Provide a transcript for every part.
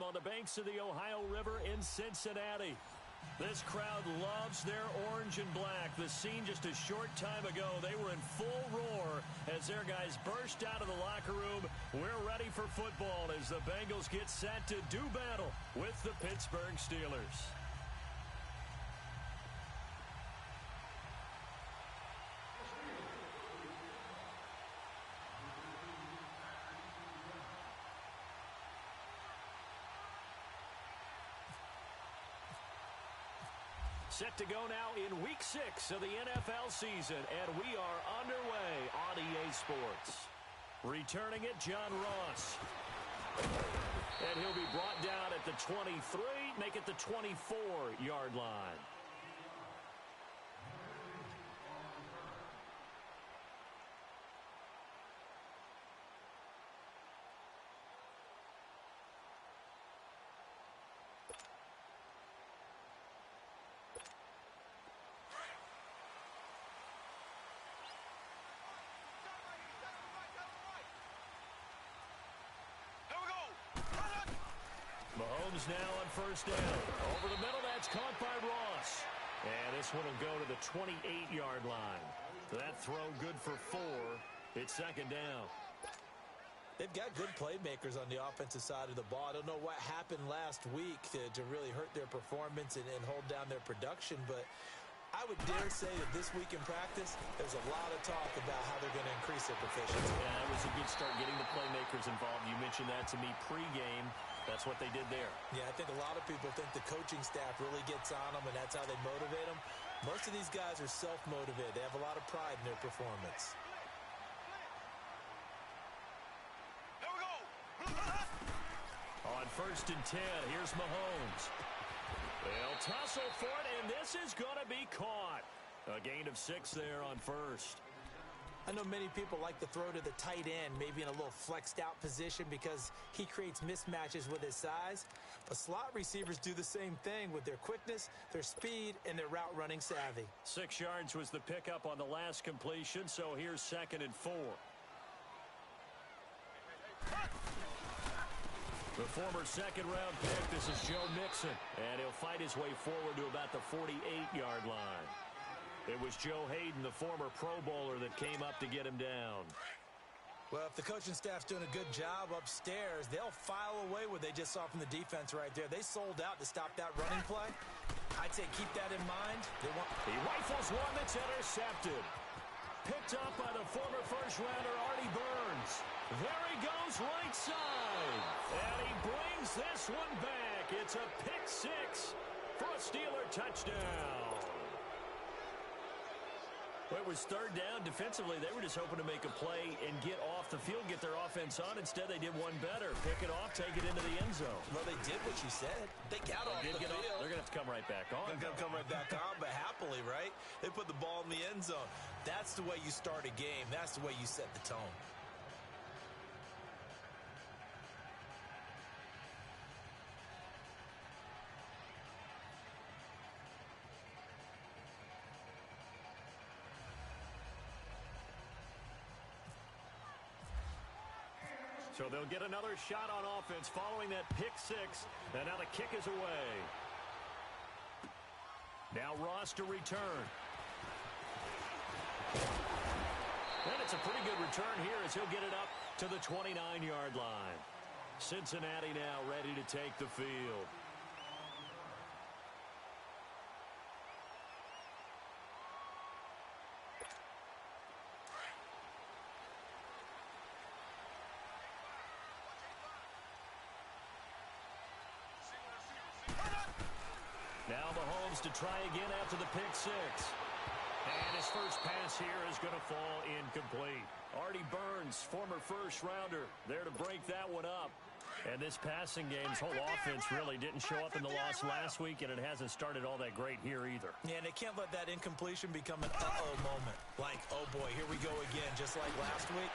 on the banks of the Ohio River in Cincinnati. This crowd loves their orange and black. The scene just a short time ago, they were in full roar as their guys burst out of the locker room. We're ready for football as the Bengals get set to do battle with the Pittsburgh Steelers. Set to go now in Week 6 of the NFL season, and we are underway on EA Sports. Returning it, John Ross. And he'll be brought down at the 23, make it the 24-yard line. Mahomes now on first down. Over the middle, that's caught by Ross. And this one will go to the 28-yard line. That throw good for 4. It's second down. They've got good playmakers on the offensive side of the ball. I don't know what happened last week to really hurt their performance and hold down their production, but I would dare say that this week in practice, there's a lot of talk about how they're going to increase their proficiency. Yeah, that was a good start getting the playmakers involved. You mentioned that to me pregame. That's what they did there. Yeah, I think a lot of people think the coaching staff really gets on them, and that's how they motivate them. Most of these guys are self-motivated. They have a lot of pride in their performance. Here we go. On first and 10, here's Mahomes. They'll tussle for it, and this is going to be caught. A gain of 6 there on first. I know many people like to throw to the tight end, maybe in a little flexed out position because he creates mismatches with his size. But slot receivers do the same thing with their quickness, their speed, and their route running savvy. 6 yards was the pickup on the last completion, so here's second and 4. The former second-round pick, this is Joe Mixon, and he'll fight his way forward to about the 48-yard line. It was Joe Hayden, the former Pro Bowler, that came up to get him down. Well, if the coaching staff's doing a good job upstairs, they'll file away what they just saw from the defense right there. They sold out to stop that running play. I'd say keep that in mind. He rifles one that's intercepted. Picked up by the former first-rounder, Artie Burns. There he goes, right side. And he brings this one back. It's a pick 6 for a Steeler touchdown. Well, it was third down. Defensively, they were just hoping to make a play and get off the field, get their offense on. Instead, they did one better. Pick it off, take it into the end zone. Well, they did what you said. They got off the field. They're going to have to come right back on. They're going to come right back on, but happily, right? They put the ball in the end zone. That's the way you start a game. That's the way you set the tone. So they'll get another shot on offense following that pick 6. And now the kick is away. Now Ross to return. And it's a pretty good return here as he'll get it up to the 29-yard line. Cincinnati now ready to take the field. Now Mahomes to try again after the pick 6. And his first pass here is going to fall incomplete. Artie Burns, former first-rounder, there to break that one up. And this passing game's whole offense really didn't show up in the loss last week, and it hasn't started all that great here either. Yeah, and they can't let that incompletion become an uh-oh moment. Like, oh boy, here we go again, just like last week.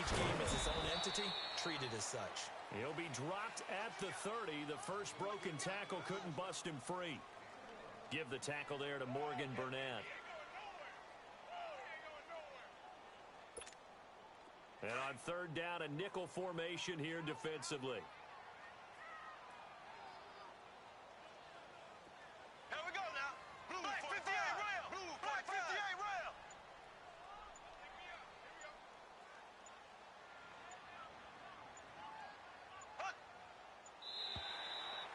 Each game is its own entity, treated as such. He'll be dropped at the 30. The first broken tackle couldn't bust him free. Give the tackle there to Morgan Burnett. And on third down, a nickel formation here defensively.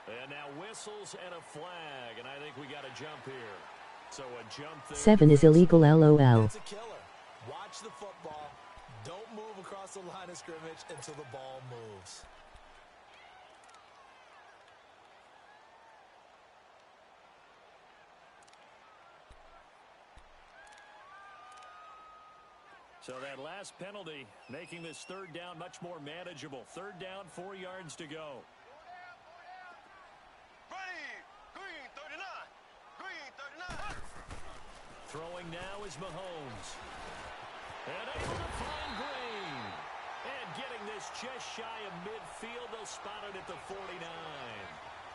And now whistles and a flag, and I think we got a jump here. So a jump there. 7 is illegal, LOL. It's a killer. Watch the football. Don't move across the line of scrimmage until the ball moves. So that last penalty making this third down much more manageable. Third down, 4 yards to go. Green 39. Green 39. Throwing now is Mahomes. And able to find Green. And getting this just shy of midfield. They'll spot it at the 49.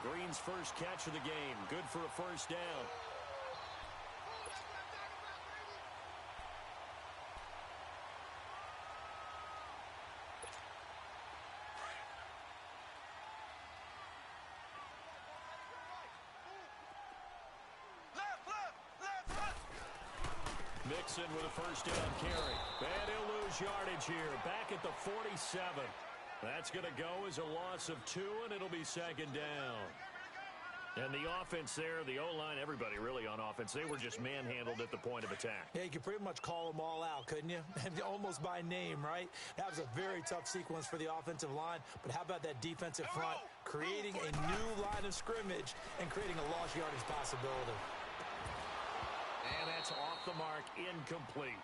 Green's first catch of the game. Good for a first down. Mixon with a first down carry. And he'll lose yardage here. Back at the 47. That's going to go as a loss of 2, and it'll be second down. And the offense there, the O-line, everybody really on offense, they were just manhandled at the point of attack. Yeah, you could pretty much call them all out, couldn't you? Almost by name, right? That was a very tough sequence for the offensive line. But how about that defensive front creating a new line of scrimmage and creating a lost yardage possibility? And that's off the mark, incomplete.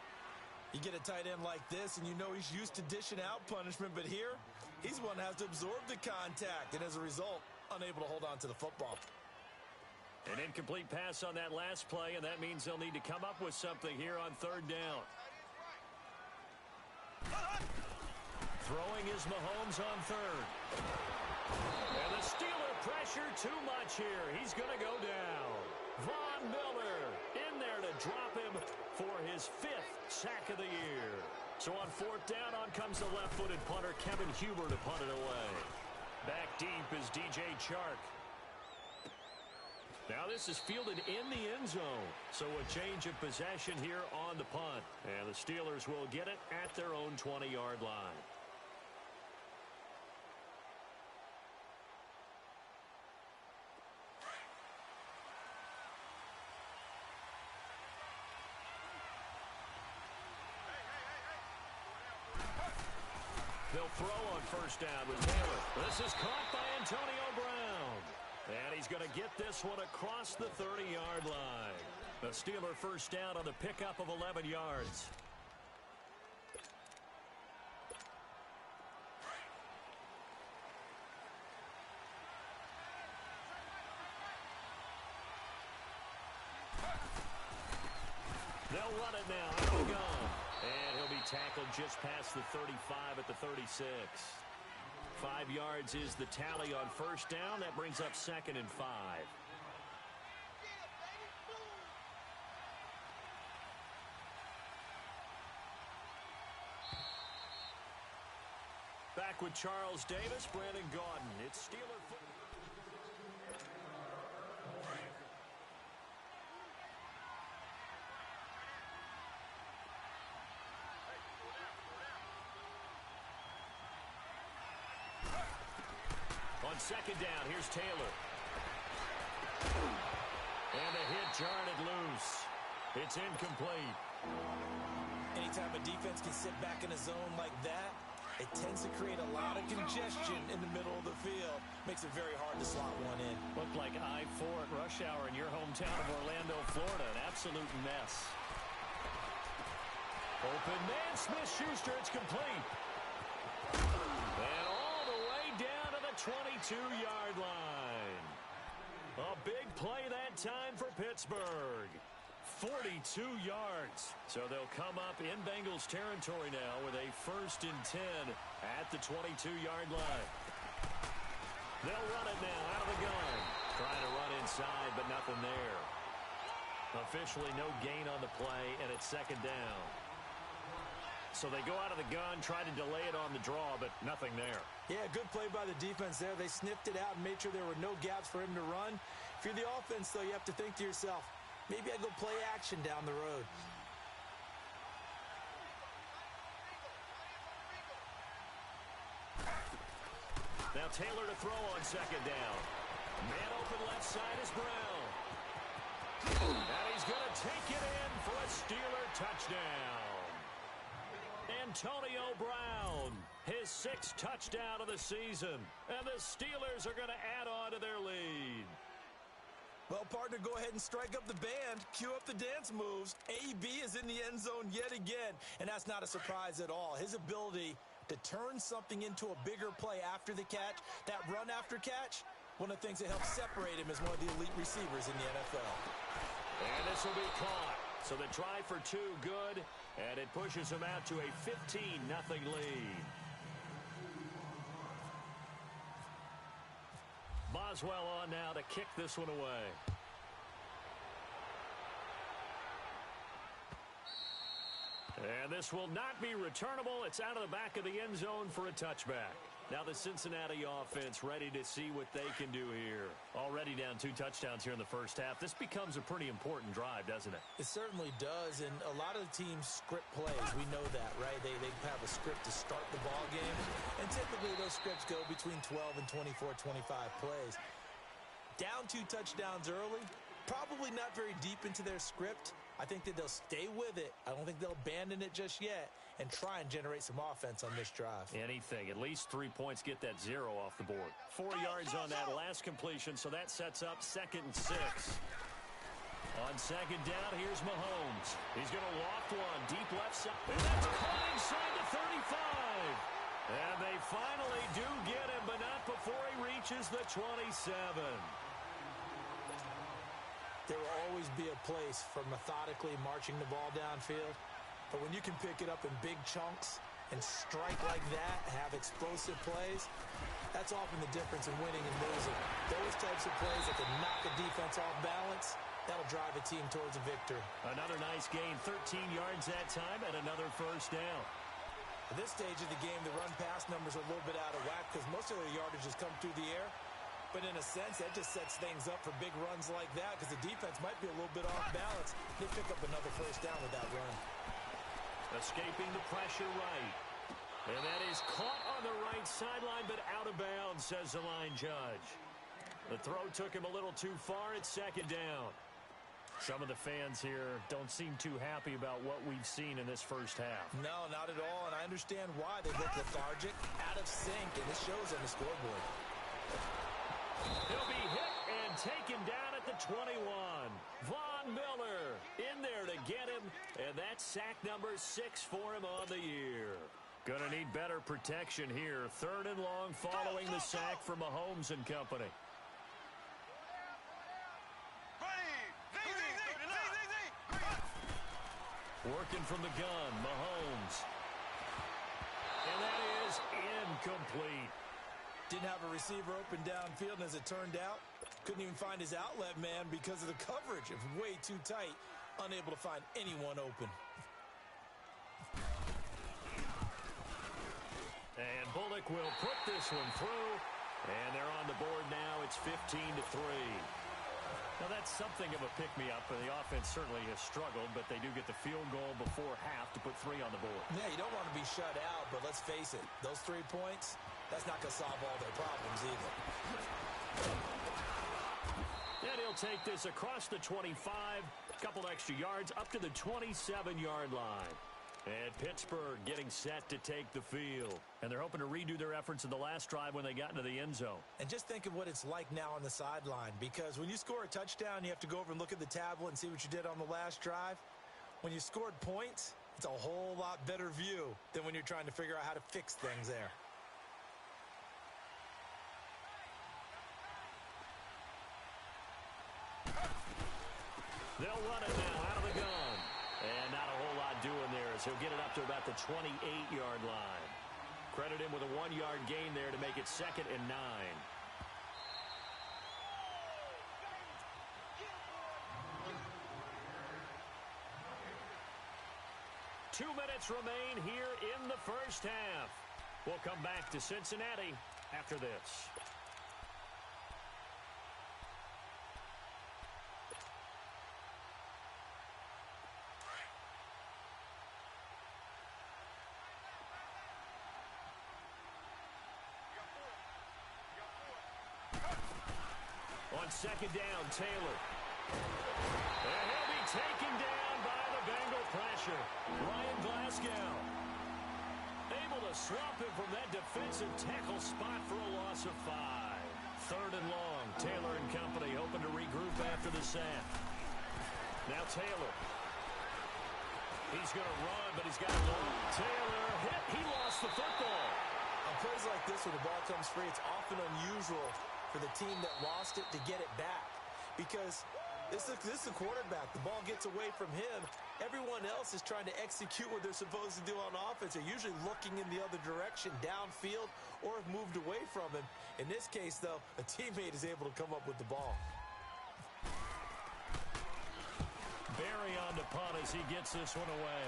You get a tight end like this, and you know he's used to dishing out punishment, but here, he's the one that has to absorb the contact, and as a result, unable to hold on to the football. An incomplete pass on that last play, and that means they'll need to come up with something here on third down. Throwing is Mahomes on third. And the Steeler pressure too much here. He's going to go down. Von Miller in there to drop him for his 5th sack of the year. So on fourth down, on comes the left-footed punter, Kevin Huber, to punt it away. Back deep is DJ Chark. Now this is fielded in the end zone. So a change of possession here on the punt. And the Steelers will get it at their own 20-yard line. They'll throw on first down with Taylor. This is caught by Antonio Brown. And he's going to get this one across the 30-yard line. The Steeler first down on the pickup of 11 yards. They'll run it now out of the gun. And he'll be tackled just past the 35 at the 36. 5 yards is the tally on first down. That brings up 2nd and 5. Back with Charles Davis, Brandon Gaudin. It's Steeler football. On second down, here's Taylor. And a hit jarred loose. It's incomplete. Anytime a defense can sit back in a zone like that, it tends to create a lot of congestion in the middle of the field. Makes it very hard to slot one in. Looked like I-4 at rush hour in your hometown of Orlando, Florida. An absolute mess. Open man, Smith-Schuster, it's complete. And all the way down to the 22-yard line. A big play that time for Pittsburgh. 42 yards. So they'll come up in Bengals territory now with a 1st and 10 at the 22-yard line. They'll run it now out of the gun. Trying to run inside, but nothing there. Officially no gain on the play, and it's 2nd down. So they go out of the gun, try to delay it on the draw, but nothing there. Yeah, good play by the defense there. They sniffed it out and made sure there were no gaps for him to run. If you're the offense, though, you have to think to yourself, maybe I go play action down the road. Now Taylor to throw on second down. Man open left side is Brown. And he's going to take it in for a Steeler touchdown. Antonio Brown, his 6th touchdown of the season. And the Steelers are going to add on to their lead. Well, partner, go ahead and strike up the band. Cue up the dance moves. AB is in the end zone yet again. And that's not a surprise at all. His ability to turn something into a bigger play after the catch, that run after catch, one of the things that helps separate him as one of the elite receivers in the NFL. And this will be caught. So the try for 2 good, and it pushes him out to a 15-0 lead. Boswell on now to kick this one away. And this will not be returnable. It's out of the back of the end zone for a touchback. Now the Cincinnati offense ready to see what they can do here. Already down 2 touchdowns here in the first half. This becomes a pretty important drive, doesn't it? It certainly does, and a lot of the teams script plays. We know that, right? They have a script to start the ball game, and typically those scripts go between 12 and 24, 25 plays. Down 2 touchdowns early, probably not very deep into their script. I think that they'll stay with it. I don't think they'll abandon it just yet and try and generate some offense on this drive. Anything. At least 3 points get that 0 off the board. 4 yards on that last completion, so that sets up 2nd and 6. On 2nd down, here's Mahomes. He's going to loft one deep left side. And that's caught inside the 35. And they finally do get him, but not before he reaches the 27. There will always be a place for methodically marching the ball downfield. But when you can pick it up in big chunks and strike like that, have explosive plays, that's often the difference in winning and losing. Those types of plays that can knock a defense off balance, that'll drive a team towards a victory. Another nice gain, 13 yards that time, and another first down. At this stage of the game, the run-pass numbers are a little bit out of whack because most of their yardage has come through the air. But in a sense, that just sets things up for big runs like that because the defense might be a little bit off balance. They pick up another first down with that run. Escaping the pressure right. And that is caught on the right sideline, but out of bounds, says the line judge. The throw took him a little too far. It's 2nd down. Some of the fans here don't seem too happy about what we've seen in this first half. No, not at all, and I understand why. They look lethargic, out of sync, and this shows on the scoreboard. He'll be hit and taken down at the 21. Von Miller in there to get him, and that's sack number 6 for him on the year. Gonna need better protection here. 3rd and long following the sack from Mahomes and company. Working from the gun, Mahomes. And that is incomplete. Didn't have a receiver open downfield, and as it turned out, couldn't even find his outlet man because of the coverage. It was way too tight, unable to find anyone open. And Bullock will put this one through, and they're on the board now. It's 15-3. Now, that's something of a pick-me-up. The offense certainly has struggled, but they do get the field goal before half to put 3 on the board. Yeah, you don't want to be shut out, but let's face it, those 3 points, that's not going to solve all their problems either. And he'll take this across the 25, a couple extra yards, up to the 27-yard line. And Pittsburgh getting set to take the field. And they're hoping to redo their efforts in the last drive when they got into the end zone. And just think of what it's like now on the sideline, because when you score a touchdown, you have to go over and look at the tablet and see what you did on the last drive. When you scored points, it's a whole lot better view than when you're trying to figure out how to fix things there. They'll run it now out of the gun. And not a whole lot doing there as he'll get it up to about the 28-yard line. Credit him with a 1-yard gain there to make it 2nd and 9. Two minutes remain here in the first half. We'll come back to Cincinnati after this. On second down, Taylor. And he'll be taken down by the Bengal pressure. Ryan Glasgow able to swamp him from that defensive tackle spot for a loss of 5. Third and long. Taylor and company hoping to regroup after the sack. Now Taylor. He's going to run, but he's got a long. Taylor hit. He lost the football. On plays like this where the ball comes free, it's often unusual for the team that lost it to get it back. Because this is the quarterback. The ball gets away from him. Everyone else is trying to execute what they're supposed to do on offense. They're usually looking in the other direction, downfield, or have moved away from him. In this case, though, a teammate is able to come up with the ball. Barry on the punt as he gets this one away.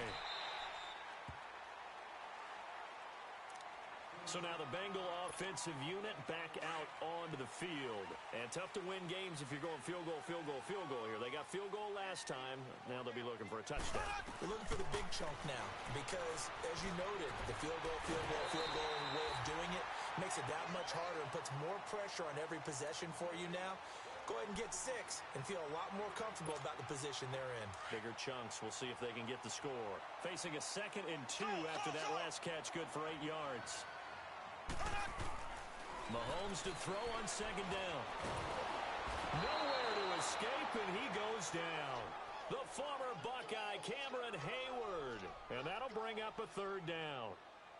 So now the Bengal offensive unit back out onto the field. And tough to win games if you're going field goal, field goal, field goal here. They got field goal last time. Now they'll be looking for a touchdown. They're looking for the big chunk now because, as you noted, the field goal way of doing it makes it that much harder and puts more pressure on every possession for you now. Go ahead and get 6 and feel a lot more comfortable about the position they're in. Bigger chunks. We'll see if they can get the score. Facing a 2nd and 2 after that last catch, good for 8 yards. Mahomes to throw on second down. Nowhere to escape, and he goes down. The former Buckeye, Cameron Hayward. And that'll bring up a 3rd down.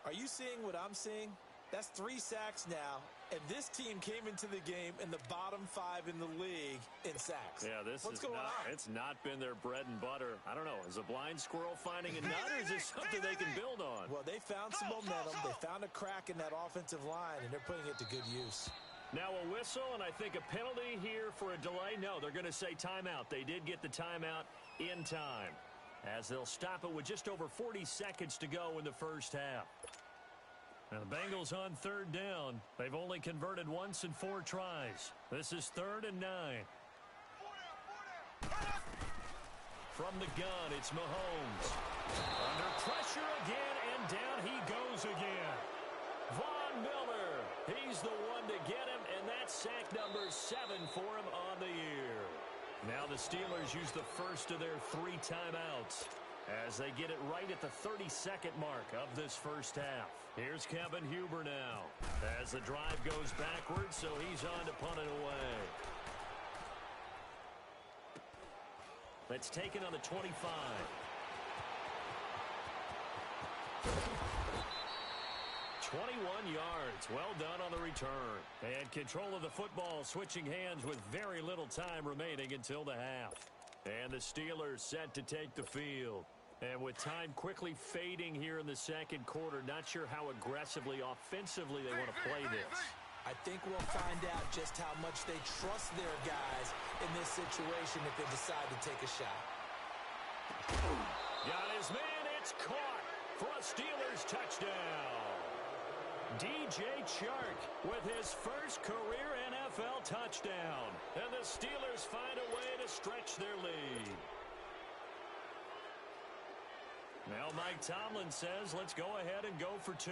Are you seeing what I'm seeing? That's 3 sacks now, and this team came into the game in the bottom 5 in the league in sacks. Yeah, What's going on? It's not been their bread and butter. I don't know. Is a blind squirrel finding a nut, or is this something they can build on? Well, they found some momentum. They found a crack in that offensive line, and they're putting it to good use. Now a whistle, and I think a penalty here for a delay. No, they're going to say timeout. They did get the timeout in time, as they'll stop it with just over 40 seconds to go in the first half. Now the Bengals on 3rd down. They've only converted once in 4 tries. This is 3rd and 9. From the gun, it's Mahomes. Under pressure again, and down he goes again. Von Miller, he's the one to get him, and that's sack number 7 for him on the year. Now the Steelers use the first of their 3 timeouts as they get it right at the 32nd mark of this first half. Here's Kevin Huber now as the drive goes backwards, so he's on to punt it away. Let's take it on the 25. 21 yards. Well done on the return. And control of the football switching hands with very little time remaining until the half. And the Steelers set to take the field. And with time quickly fading here in the second quarter, not sure how aggressively, offensively they want to play this. I think we'll find out just how much they trust their guys in this situation if they decide to take a shot. Got his man. It's caught for a Steelers touchdown. DJ Chark with his first career NFL touchdown. And the Steelers find a way to stretch their lead. Now Mike Tomlin says, let's go ahead and go for 2.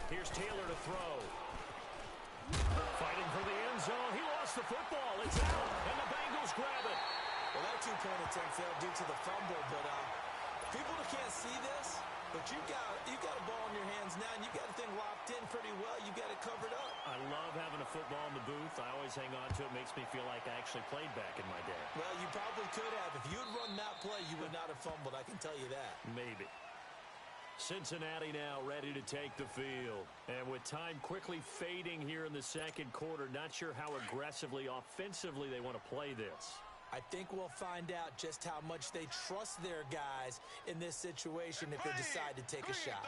Here's Taylor to throw. Fighting for the end zone. He lost the football. It's out, and the Bengals grab it. Well, that 2-point attempt failed due to the fumble, but people that can't see this, but you've got a ball in your hands now, and you've got the thing locked in pretty well. You've got it covered up. I love having a football in the booth. I always hang on to it. Makes me feel like I actually played back in my day. Well, you probably could have. If you had run that play, you would not have fumbled. I can tell you that. Maybe. Cincinnati now ready to take the field. And with time quickly fading here in the second quarter, not sure how aggressively, offensively they want to play this. I think we'll find out just how much they trust their guys in this situation if they decide to take a shot.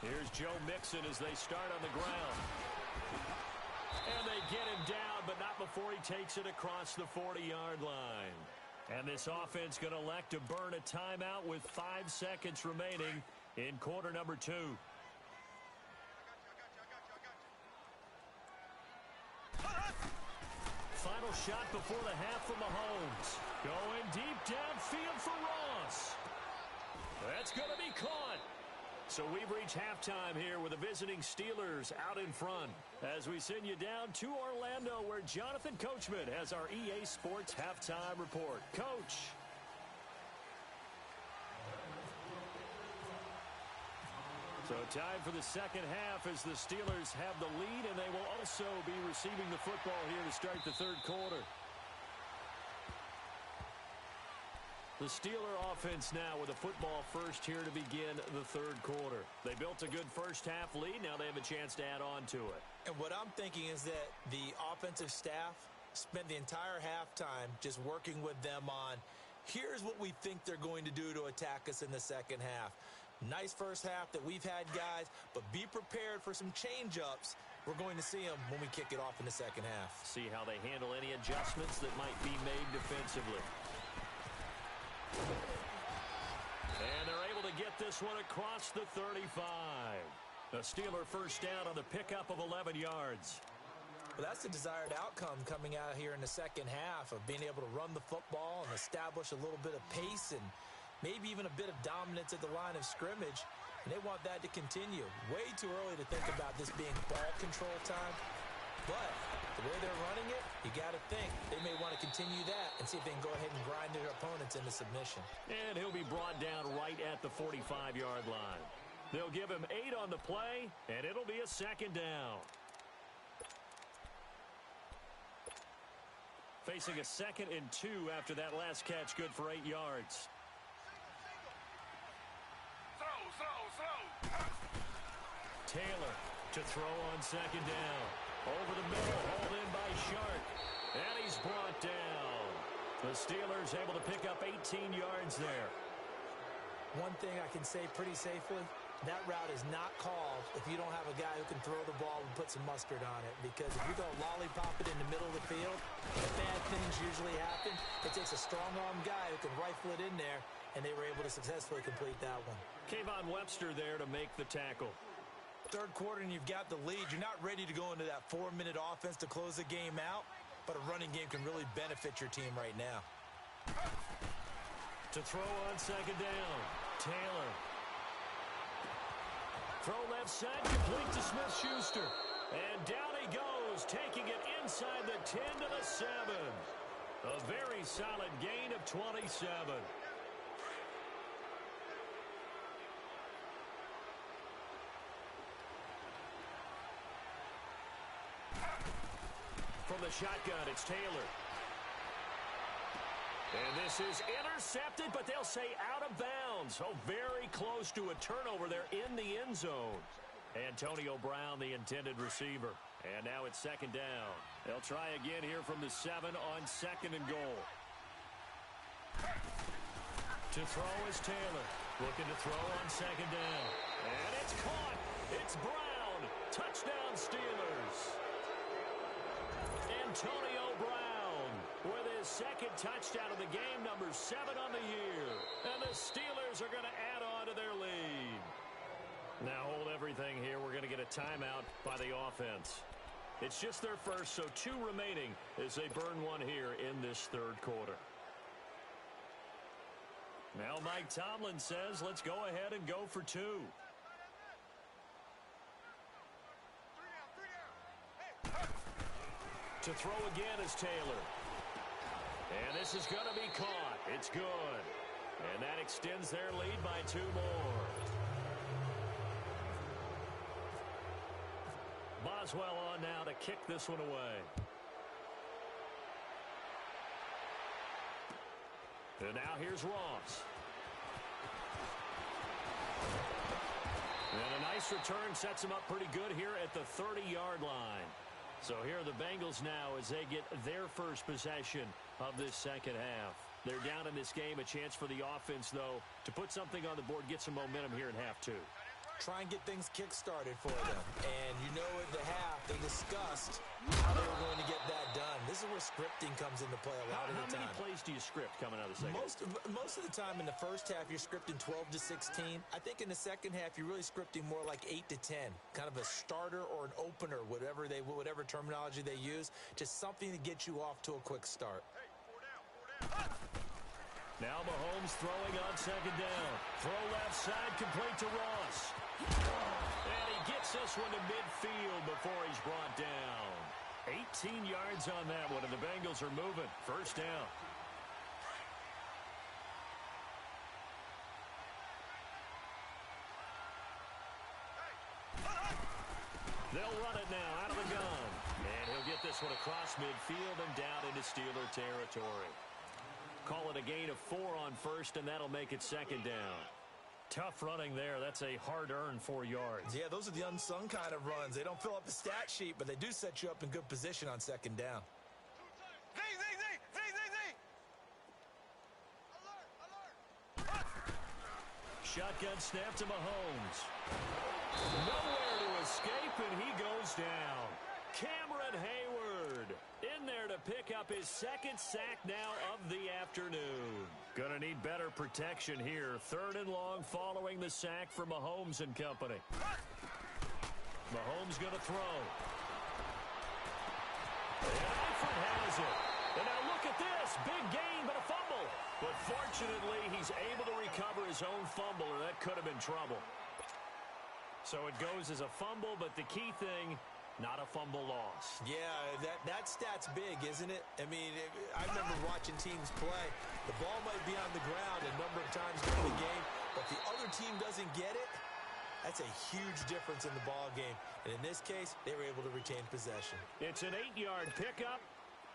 Here's Joe Mixon as they start on the ground. And they get him down, but not before he takes it across the 40-yard line. And this offense going to elect to burn a timeout with 5 seconds remaining in quarter number 2. Final shot before the half from Mahomes. Going deep downfield for So we've reached halftime here with the visiting Steelers out in front as we send you down to Orlando where Jonathan Coachman has our EA Sports halftime report. Coach. So time for the second half as the Steelers have the lead, and they will also be receiving the football here to start the third quarter. The Steeler offense now with a football first here to begin the third quarter. They built a good first half lead. Now they have a chance to add on to it. And what I'm thinking is that the offensive staff spent the entire halftime just working with them on, here's what we think they're going to do to attack us in the second half. Nice first half that we've had, guys, but be prepared for some change-ups. We're going to see them when we kick it off in the second half. See how they handle any adjustments that might be made defensively. And they're able to get this one across the 35. A Steeler first down on the pickup of 11 yards. Well, that's the desired outcome coming out here in the second half of being able to run the football and establish a little bit of pace and maybe even a bit of dominance at the line of scrimmage. And they want that to continue. Way too early to think about this being ball control time. But the way they're running it, you got to think they may want to continue that and see if they can go ahead and grind their opponents into submission. And he'll be brought down right at the 45-yard line. They'll give him 8 on the play, and it'll be a second down. Facing a 2nd and 2 after that last catch, good for 8 yards. Taylor to throw on second down. Over the middle, hauled in by Shark. And he's brought down. The Steelers able to pick up 18 yards there. One thing I can say pretty safely, that route is not called if you don't have a guy who can throw the ball and put some mustard on it. Because if you go lollipop it in the middle of the field, bad things usually happen. It takes a strong-arm guy who can rifle it in there, and they were able to successfully complete that one. Kayvon Webster there to make the tackle. Third quarter and you've got the lead. You're not ready to go into that 4-minute offense to close the game out, but a running game can really benefit your team right now. To throw on second down, Taylor. Throw left side, complete to Smith-Schuster. And down he goes, taking it inside the 10 to the 7. A very solid gain of 27. From the shotgun, it's Taylor. And this is intercepted, but they'll say out of bounds. Oh, very close to a turnover there in the end zone. Antonio Brown, the intended receiver. And now it's second down. They'll try again here from the 7 on 2nd and goal. To throw is Taylor. Looking to throw on second down. And it's caught. It's Brown. Touchdown, Steelers. Antonio Brown with his second touchdown of the game, number 7 on the year. And the Steelers are going to add on to their lead. Now hold everything here. We're going to get a timeout by the offense. It's just their first, so 2 remaining as they burn one here in this third quarter. Now Mike Tomlin says, let's go ahead and go for 2. To throw again is Taylor. And this is going to be caught. It's good. And that extends their lead by 2 more. Boswell on now to kick this one away. And now here's Ross. And a nice return sets him up pretty good here at the 30-yard line. So here are the Bengals now as they get their first possession of this second half. They're down in this game. A chance for the offense, though, to put something on the board, get some momentum here in half 2. Try and get things kick-started for them. And you know at the half, they discussed how they were going to get that done. This is where scripting comes into play a lot of the time. How many plays do you script coming out of the second? Most of the time in the first half, you're scripting 12 to 16. I think in the second half, you're really scripting more like 8 to 10. Kind of a starter or an opener, whatever terminology they use. Just something to get you off to a quick start. Now Mahomes throwing on second down. Throw left side, complete to Ross. And he gets this one to midfield before he's brought down. 18 yards on that one, and the Bengals are moving. First down. They'll run it now out of the gun. And he'll get this one across midfield and down into Steeler territory. Call it a gain of 4 on first, and that'll make it second down. Tough running there. That's a hard-earned 4 yards. Yeah, those are the unsung kind of runs. They don't fill up the stat sheet, but they do set you up in good position on second down. Z, Z, Z, Z, Z, Z. Alert, alert. Shotgun snap to Mahomes. Nowhere to escape, and he goes down. Cameron Hayward in there to pick up his second sack now of the afternoon. Going to need better protection here. 3rd and long following the sack for Mahomes and company. Mahomes going to throw. And Eifert has it. And now look at this. Big gain, but a fumble. But fortunately, he's able to recover his own fumble, or that could have been trouble. So it goes as a fumble, but the key thing, not a fumble loss. Yeah, that stat's big, isn't it? I mean, I remember watching teams play. The ball might be on the ground a number of times during the game, but the other team doesn't get it. That's a huge difference in the ball game. And in this case, they were able to retain possession. It's an 8-yard pickup,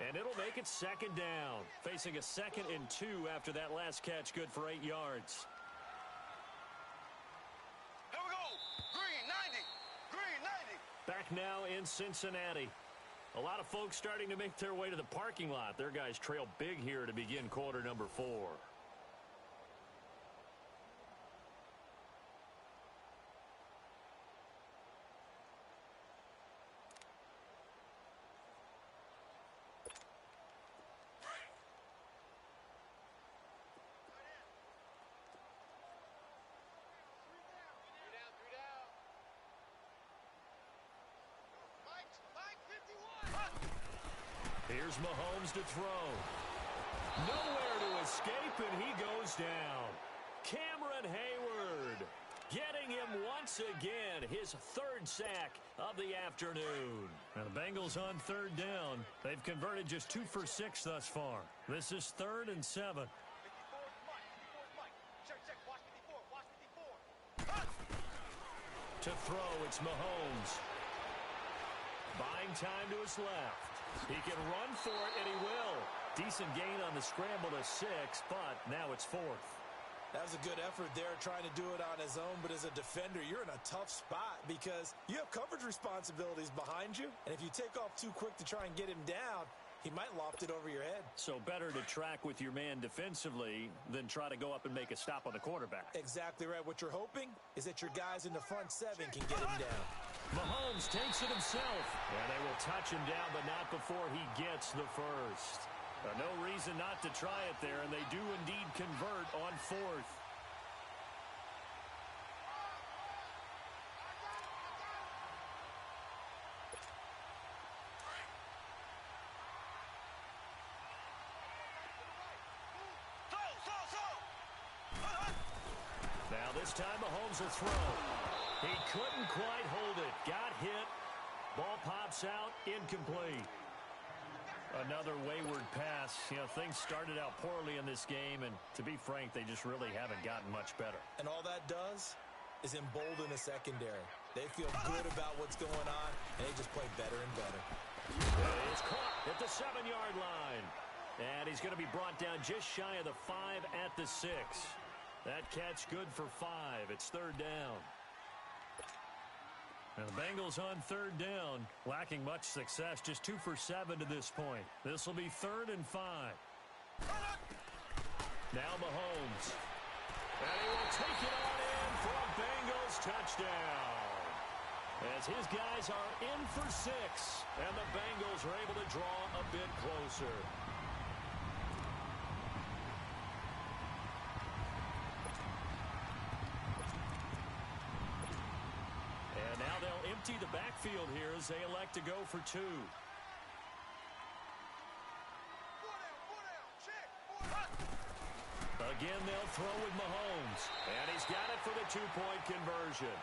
and it'll make it second down. Facing a 2nd and 2 after that last catch, good for 8 yards. Here we go. Green 90. Green 90. Back now in Cincinnati. A lot of folks starting to make their way to the parking lot. Their guys trail big here to begin quarter number 4. Here's Mahomes to throw. Nowhere to escape, and he goes down. Cameron Hayward getting him once again, his 3rd sack of the afternoon. Now the Bengals on 3rd down. They've converted just 2 for 6 thus far. This is 3rd and 7. 54 is Mike. 54 is Mike. Check, check. Watch 54. Watch 54. To throw, it's Mahomes. Buying time to his left. He can run for it, and he will. Decent gain on the scramble to 6, but now it's 4th. That was a good effort there, trying to do it on his own, but as a defender, you're in a tough spot because you have coverage responsibilities behind you, and if you take off too quick to try and get him down, he might loft it over your head. So better to track with your man defensively than try to go up and make a stop on the quarterback. Exactly right. What you're hoping is that your guys in the front 7 can get him down. Mahomes takes it himself. And they will touch him down, but not before he gets the first. No reason not to try it there, and they do indeed convert on 4th. Now this time Mahomes will throw. He couldn't quite hold it. Got hit. Ball pops out. Incomplete. Another wayward pass. You know, things started out poorly in this game, and to be frank, they just really haven't gotten much better. And all that does is embolden the secondary. They feel good about what's going on, and they just play better and better. It's caught at the 7-yard line. And he's going to be brought down just shy of the 5 at the 6. That catch good for 5. It's 3rd down. And the Bengals on 3rd down, lacking much success, just 2 for 7 to this point. This will be 3rd and 5. Now Mahomes. And he will take it on in for a Bengals touchdown. As his guys are in for 6, and the Bengals are able to draw a bit closer. And now they'll empty the backfield here as they elect to go for 2. Again, they'll throw with Mahomes. And he's got it for the 2-point conversion.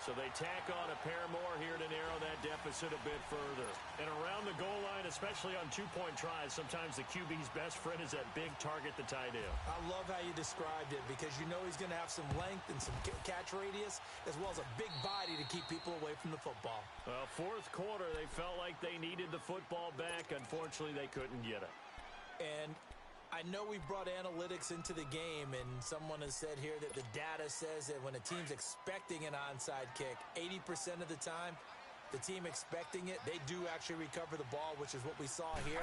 So they tack on a pair more here to narrow that deficit a bit further. And around the goal line, especially on two-point tries, sometimes the QB's best friend is that big target, the tight end. I love how you described it because you know he's going to have some length and some catch radius as well as a big body to keep people away from the football. Well, fourth quarter, they felt like they needed the football back. Unfortunately, they couldn't get it. And I know we've brought analytics into the game, and someone has said here that the data says that when a team's expecting an onside kick, 80% of the time, the team expecting it, they do actually recover the ball, which is what we saw here.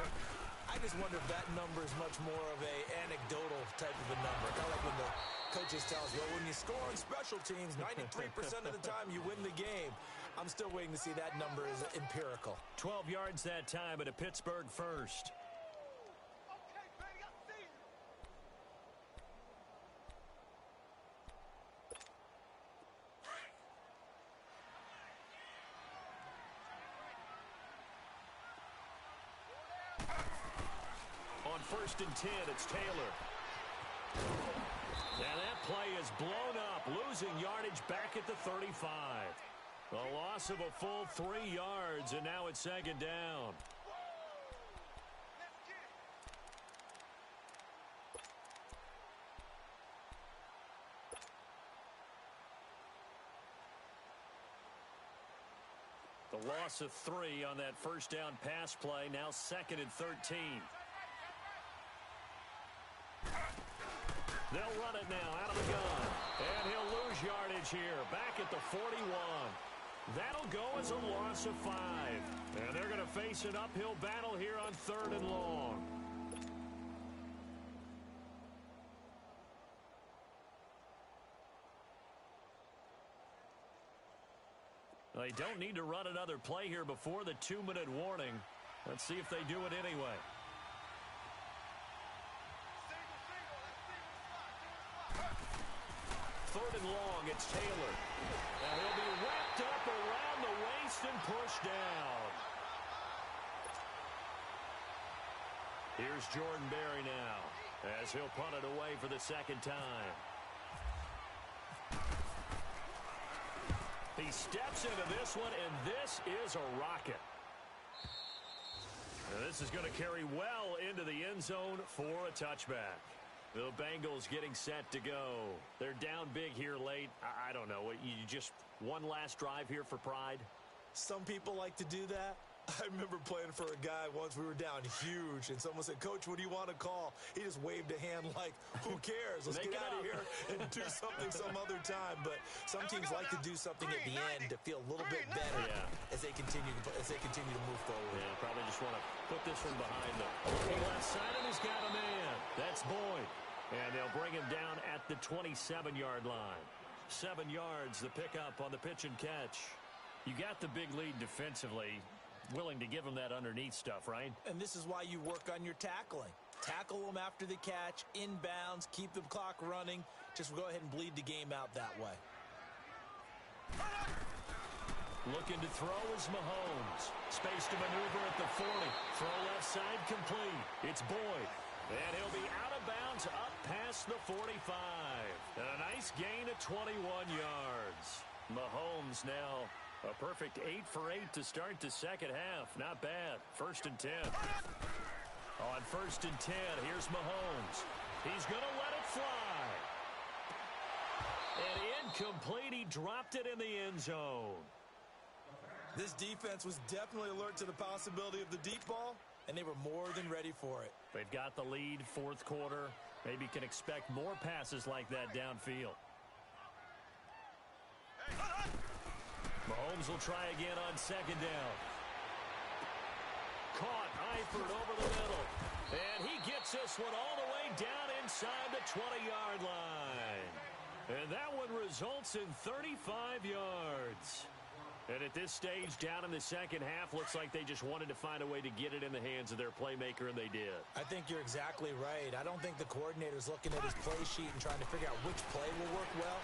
I just wonder if that number is much more of a anecdotal type of a number. Kind of like when the coaches tell us, well, when you score on special teams, 93% of the time you win the game. I'm still waiting to see that number is empirical. 12 yards that time at a Pittsburgh first. First and 10, it's Taylor. And that play is blown up, losing yardage back at the 35. A loss of a full 3 yards, and now it's second down. The loss of 3 on that first down pass play, now second and 13. They'll run it now out of the gun. And he'll lose yardage here. Back at the 41. That'll go as a loss of 5. And they're going to face an uphill battle here on 3rd and long. They don't need to run another play here before the 2-minute warning. Let's see if they do it anyway. Third and long, it's Taylor. And he'll be wrapped up around the waist and pushed down. Here's Jordan Berry now as he'll punt it away for the second time. He steps into this one, and this is a rocket. And this is going to carry well into the end zone for a touchback. The Bengals getting set to go. They're down big here late. I don't know. You just one last drive here for pride? Some people like to do that. I remember playing for a guy once. We were down huge, and someone said, Coach, what do you want to call? He just waved a hand like, who cares? Let's get out of here and do something some other time. But some teams like to do something at the end to feel a little bit better as they continue to move forward. Yeah, probably just want to put this one behind them. Looking left side, and he's got a man. That's Boyd. And they'll bring him down at the 27-yard line. 7 yards, the pickup on the pitch and catch. You got the big lead defensively. Willing to give them that underneath stuff, right? And this is why you work on your tackling. Tackle them after the catch, inbounds, keep the clock running. Just go ahead and bleed the game out that way. Looking to throw is Mahomes. Space to maneuver at the 40. Throw left side complete. It's Boyd. And he'll be out of bounds up past the 45. And a nice gain of 21 yards. Mahomes now a perfect 8 for 8 to start the second half. Not bad. First and 10. On first and 10, here's Mahomes. He's going to let it fly. And incomplete. He dropped it in the end zone. This defense was definitely alert to the possibility of the deep ball, and they were more than ready for it. They've got the lead, fourth quarter. Maybe can expect more passes like that downfield. Mahomes will try again on second down. Caught, Eifert over the middle. And he gets this one all the way down inside the 20-yard line. And that one results in 35 yards. And at this stage, down in the second half, looks like they just wanted to find a way to get it in the hands of their playmaker, and they did. I think you're exactly right. I don't think the coordinator's looking at his play sheet and trying to figure out which play will work well.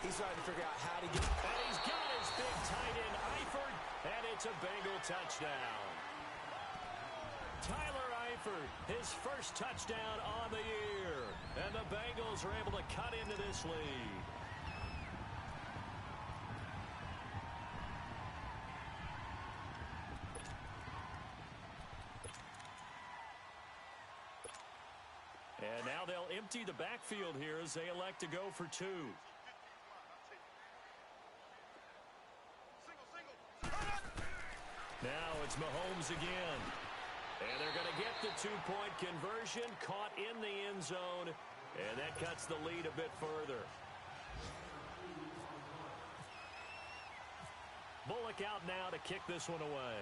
He's trying to figure out how to get... And he's got his big tight end, Eifert, and it's a Bengal touchdown. Tyler Eifert, his first touchdown on the year. And the Bengals are able to cut into this lead. empty the backfield here as they elect to go for two. Now it's Mahomes again. And they're going to get the two-point conversion, caught in the end zone, and that cuts the lead a bit further. Bullock out now to kick this one away.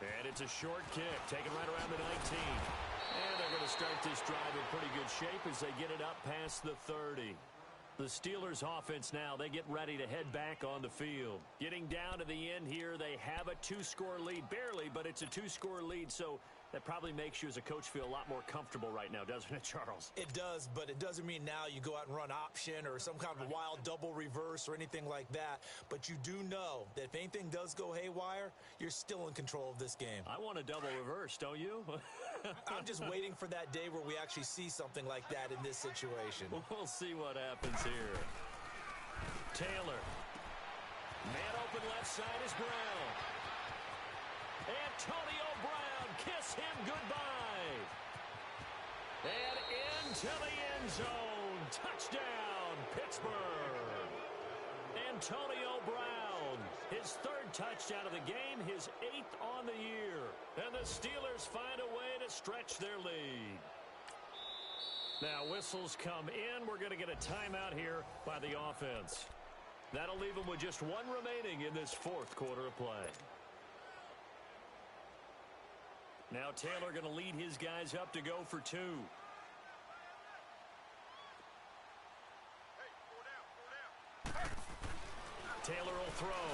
And it's a short kick, taken right around the 19. And they're going to start this drive in pretty good shape as they get it up past the 30. The Steelers offense now, they get ready to head back on the field. Getting down to the end here, they have a two-score lead. Barely, but it's a two-score lead, so that probably makes you as a coach feel a lot more comfortable right now, doesn't it, Charles? It does, but it doesn't mean now you go out and run option or some kind of a wild double reverse or anything like that. But you do know that if anything does go haywire, you're still in control of this game. I want a double reverse, don't you? I'm just waiting for that day where we actually see something like that in this situation. We'll see what happens here. Taylor. Man open left side is Brown. Antonio Brown, kiss him goodbye. And into the end zone. Touchdown, Pittsburgh. Antonio Brown, his third touchdown of the game, his 8th on the year. And the Steelers find a way to stretch their lead. Now whistles come in. We're going to get a timeout here by the offense. That'll leave them with just one remaining in this fourth quarter of play. Now Taylor going to lead his guys up to go for two. Taylor will throw.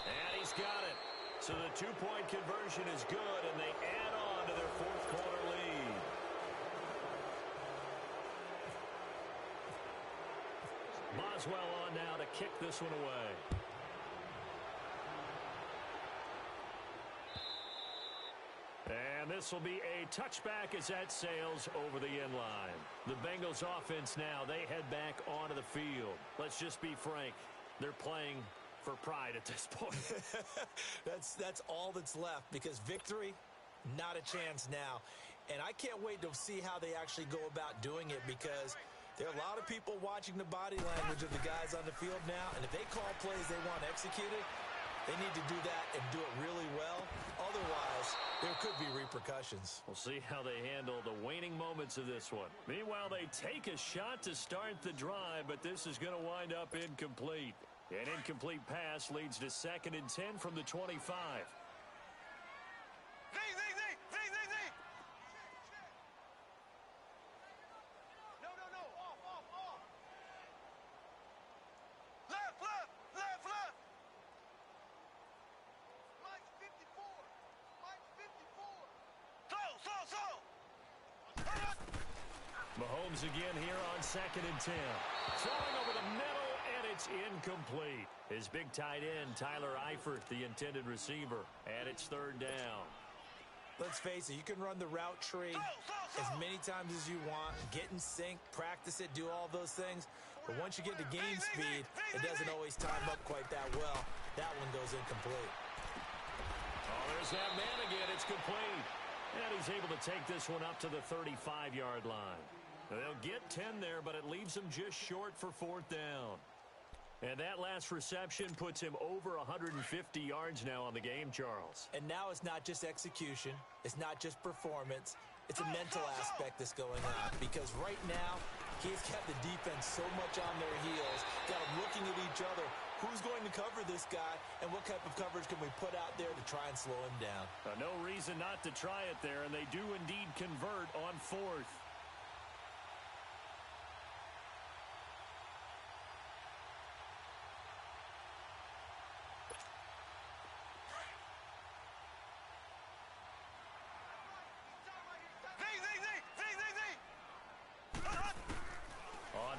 And he's got it. So the two-point conversion is good, and they add on to their fourth quarter lead. Boswell on now to kick this one away. And this will be a touchback as that sails over the end line. The Bengals offense now, they head back onto the field. Let's just be frank. They're playing for pride at this point. That's all that's left, because victory, not a chance now. And I can't wait to see how they actually go about doing it, because there are a lot of people watching the body language of the guys on the field now, and if they call plays they want executed, they need to do that and do it really well. Otherwise, there could be repercussions. We'll see how they handle the waning moments of this one. Meanwhile, they take a shot to start the drive, but this is going to wind up incomplete. An incomplete pass leads to 2nd and 10 from the 25. Mahomes again here on 2nd and 10. Throwing over the middle, and it's incomplete. His big tight end, Tyler Eifert, the intended receiver, and it's 3rd down. Let's face it, you can run the route tree as many times as you want, get in sync, practice it, do all those things. But once you get to game speed, it doesn't always time up quite that well. That one goes incomplete. Oh, there's that man again. It's complete. And he's able to take this one up to the 35-yard line. They'll get 10 there, but it leaves them just short for 4th down. And that last reception puts him over 150 yards now on the game, Charles. And now it's not just execution. It's not just performance. It's a mental aspect that's going on. Because right now, he's got the defense so much on their heels, got them looking at each other. Who's going to cover this guy, and what type of coverage can we put out there to try and slow him down? No reason not to try it there, and they do indeed convert on 4th.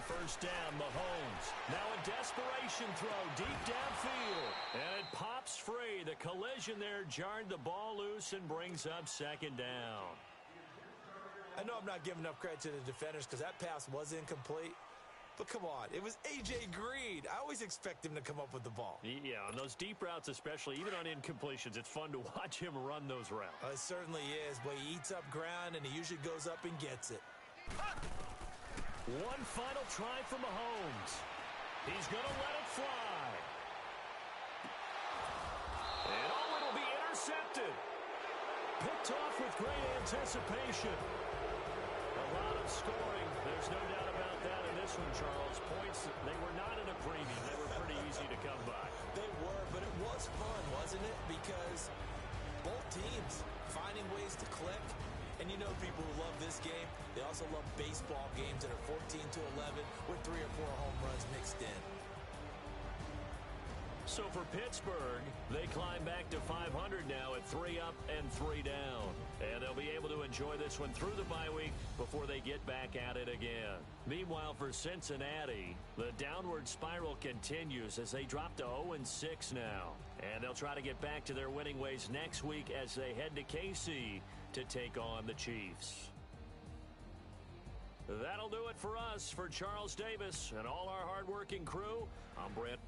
First down, Mahomes. Now a desperation throw deep downfield. And it pops free. The collision there jarred the ball loose and brings up 2nd down. I know I'm not giving enough credit to the defenders because that pass was incomplete. But come on, it was A.J. Green. I always expect him to come up with the ball. Yeah, on those deep routes especially, even on incompletions, it's fun to watch him run those routes. It certainly is, but he eats up ground, and he usually goes up and gets it. One final try for Mahomes. He's going to let it fly. And it'll be intercepted. Picked off with great anticipation. A lot of scoring. There's no doubt about that in this one, Charles. Points, they were not in a premium. They were pretty easy to come by. They were, but it was fun, wasn't it? Because both teams finding ways to click. And you know people who love this game, they also love baseball games that are 14-11 with 3 or 4 home runs mixed in. So for Pittsburgh, they climb back to 500 now at 3 up and 3 down. And they'll be able to enjoy this one through the bye week before they get back at it again. Meanwhile, for Cincinnati, the downward spiral continues as they drop to 0-6 now. And they'll try to get back to their winning ways next week as they head to KC to take on the Chiefs. That'll do it for us. For Charles Davis and all our hardworking crew, I'm Brent.